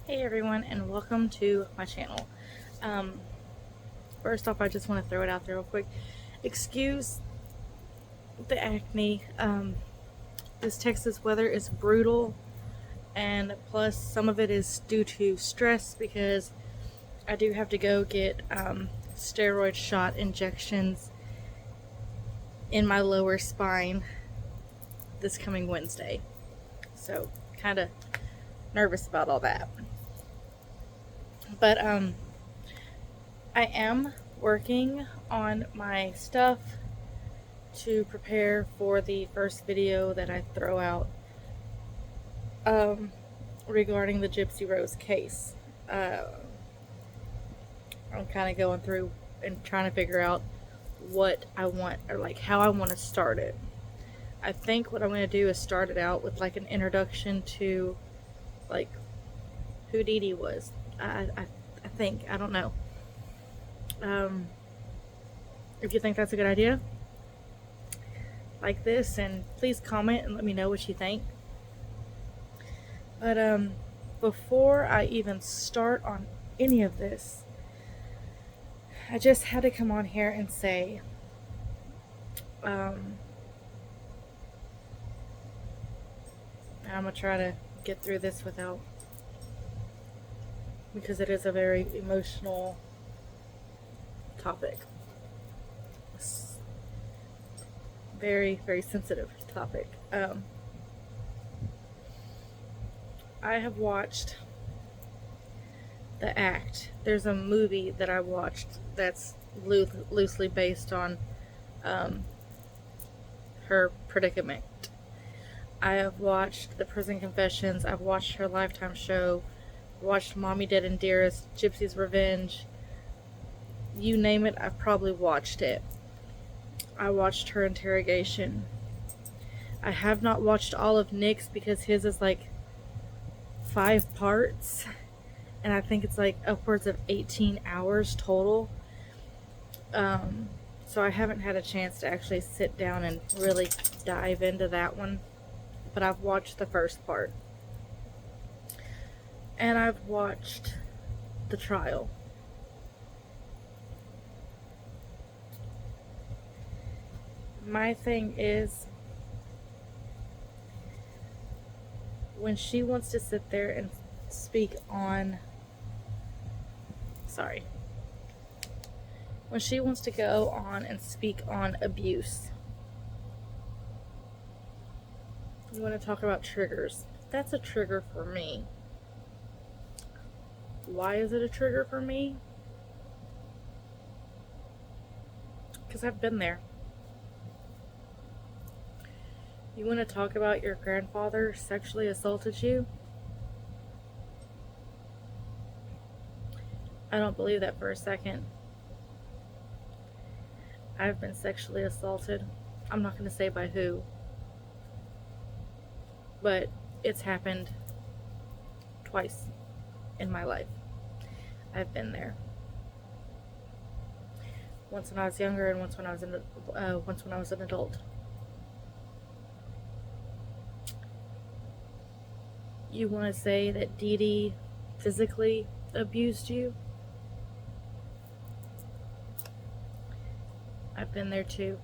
Hey everyone, and welcome to my channel. Um, First off, I just want to throw it out there real quick. Excuse the acne. This Texas weather is brutal, and plus some of it is due to stress because I do have to go get steroid shot injections in my lower spine this coming Wednesday. So, kind of nervous about all that. But I am working on my stuff to prepare for the first video that I throw out regarding the Gypsy-Rose case. I'm kind of going through and trying to figure out what I want, or like how I want to start it. I think what I'm going to do is start it out with like an introduction to like who Dee Dee was. I think, I don't know. If you think that's a good idea, like this, and please comment and let me know what you think. But before I even start on any of this, I just had to come on here and say I'm gonna try to get through this without, because it is a very emotional topic. Very, very sensitive topic. I have watched The Act. There's a movie that I watched that's loosely based on her predicament. I have watched The Prison Confessions. I've watched her Lifetime show. Watched Mommy Dead and Dearest, Gypsy's Revenge. You name it, I've probably watched it. I watched her interrogation. I have not watched all of Nick's because his is like 5 parts, and I think it's like upwards of 18 hours total. So I haven't had a chance to actually sit down and really dive into that one, but I've watched the first part. And I've watched the trial. My thing is, when she wants to sit there and speak on, when she wants to go on and speak on abuse, you want to talk about triggers. That's a trigger for me. Why is it a trigger for me? Because I've been there. You want to talk about your grandfather sexually assaulted you? I don't believe that for a second. I've been sexually assaulted. I'm not going to say by who, but it's happened twice in my life. I've been there. Once when I was younger, and once when I was an adult. You want to say that Dee Dee physically abused you? I've been there too.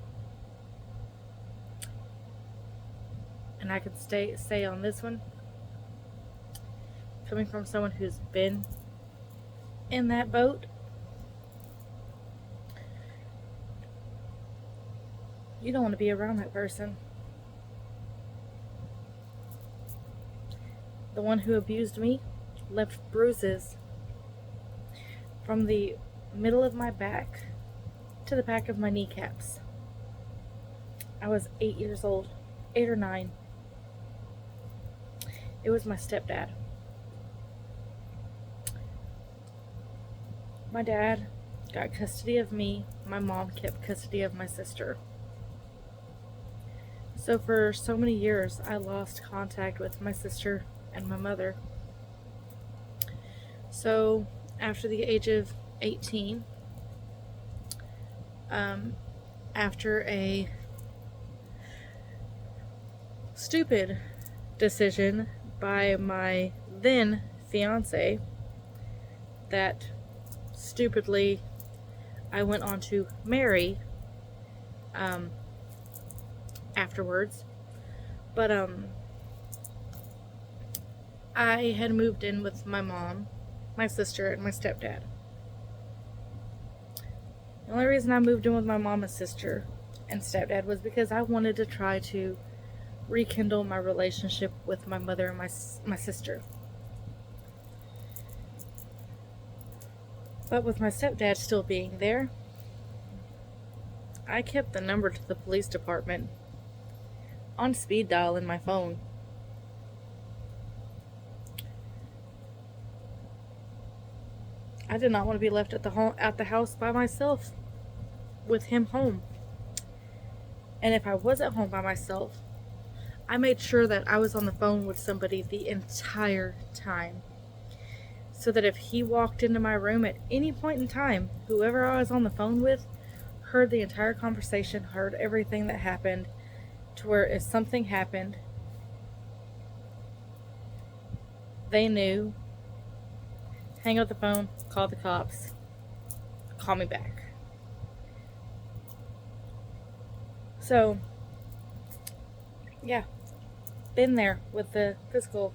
And I can say on this one, coming from someone who's been in that boat, you don't want to be around that person. The one who abused me left bruises from the middle of my back to the back of my kneecaps. I was 8 years old, 8 or 9. It was my stepdad. My dad got custody of me. My mom kept custody of my sister. So for so many years, I lost contact with my sister and my mother. So after the age of 18, after a stupid decision by my then fiance that stupidly I went on to marry afterwards. But I had moved in with my mom, my sister, and my stepdad. The only reason I moved in with my mom and sister and stepdad was because I wanted to try to rekindle my relationship with my mother and my sister. But with my stepdad still being there, I kept the number to the police department on speed dial in my phone. I did not want to be left at the house by myself with him home. And if I wasn't home by myself, I made sure that I was on the phone with somebody the entire time. So that if he walked into my room at any point in time, whoever I was on the phone with heard the entire conversation, heard everything that happened, to where if something happened, they knew, hang up the phone, call the cops, call me back. So, yeah, been there with the physical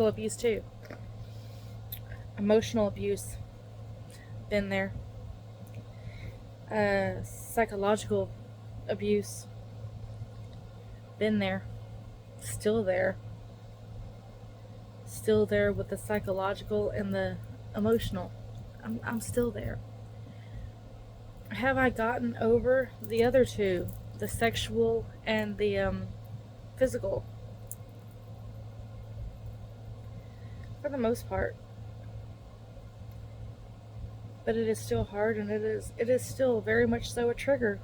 abuse too. Emotional abuse, been there. Psychological abuse, been there. Still there. Still there with the psychological and the emotional. I'm still there. Have I gotten over the other two, the sexual and the physical? For the most part. But it is still hard, and it is still very much so a trigger.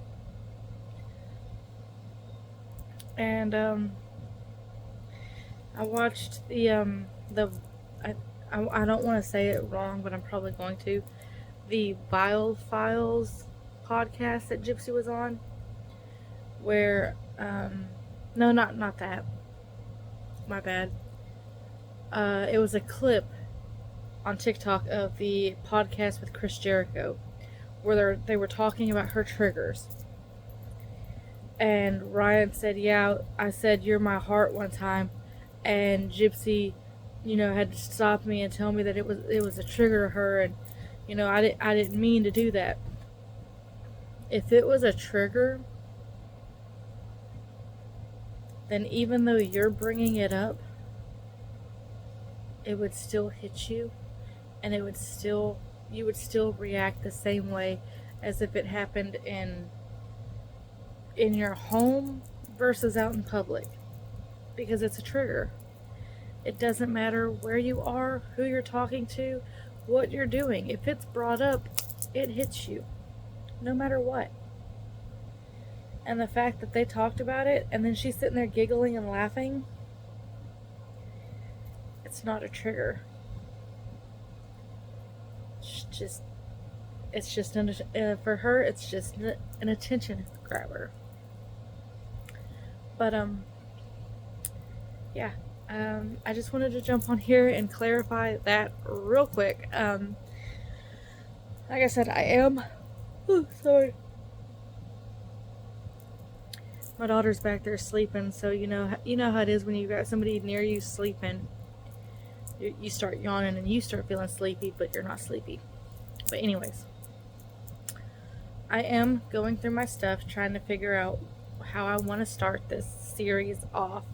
And I watched I don't want to say it wrong, but I'm probably going to. The Vile Files podcast that Gypsy was on, where no, not that. My bad. It was a clip on TikTok of the podcast with Chris Jericho, where they were talking about her triggers. And Ryan said, "Yeah, I said you're my heart one time," and Gypsy, had to stop me and tell me that it was a trigger to her, and I didn't mean to do that. If it was a trigger, then even though you're bringing it up, it would still hit you, and you would still react the same way as if it happened in your home versus out in public, because it's a trigger. It doesn't matter where you are, who you're talking to, what you're doing. If it's brought up, it hits you, no matter what. And the fact that they talked about it, and then she's sitting there giggling and laughing, it's not a trigger. It's just for her, it's just an attention grabber. But yeah, I just wanted to jump on here and clarify that real quick. Like I said, I am. Oh, sorry. My daughter's back there sleeping, so you know how it is when you got somebody near you sleeping. You start yawning and you start feeling sleepy, but you're not sleepy. But anyways, I am going through my stuff, trying to figure out how I want to start this series off.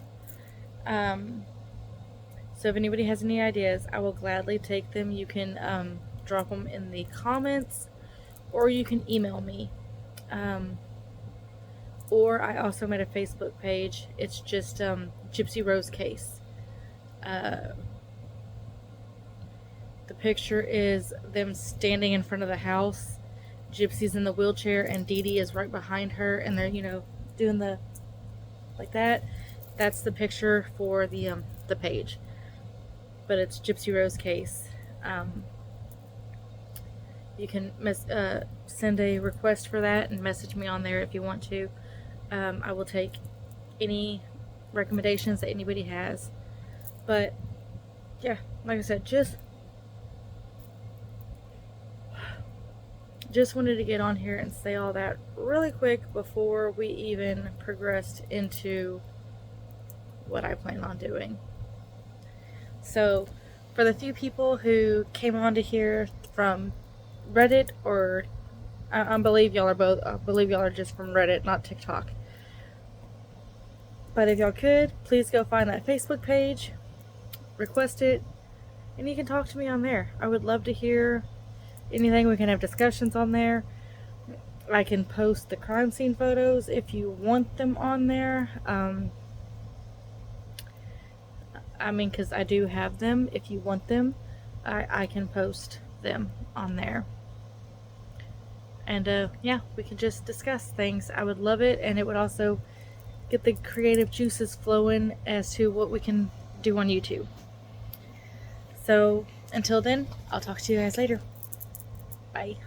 So if anybody has any ideas, I will gladly take them. You can drop them in the comments, or you can email me. Or I also made a Facebook page. It's just Gypsy-Rose case. The picture is them standing in front of the house. Gypsy's in the wheelchair and Dee Dee is right behind her, and they're doing the like that. That's the picture for the page. But it's Gypsy-Rose case. You can send a request for that and message me on there if you want to. I will take any recommendations that anybody has. But yeah, like I said, just wanted to get on here and say all that really quick before we even progressed into what I plan on doing. So, for the few people who came onto here from Reddit, or I believe y'all are both, I believe y'all are just from Reddit, not TikTok. But if y'all could, please go find that Facebook page, request it, and you can talk to me on there. I would love to hear anything. We can have discussions on there. I can post the crime scene photos if you want them on there. I mean, because I do have them. If you want them, I can post them on there. And yeah, we can just discuss things. I would love it, and it would also get the creative juices flowing as to what we can do on YouTube. So until then, I'll talk to you guys later. Bye.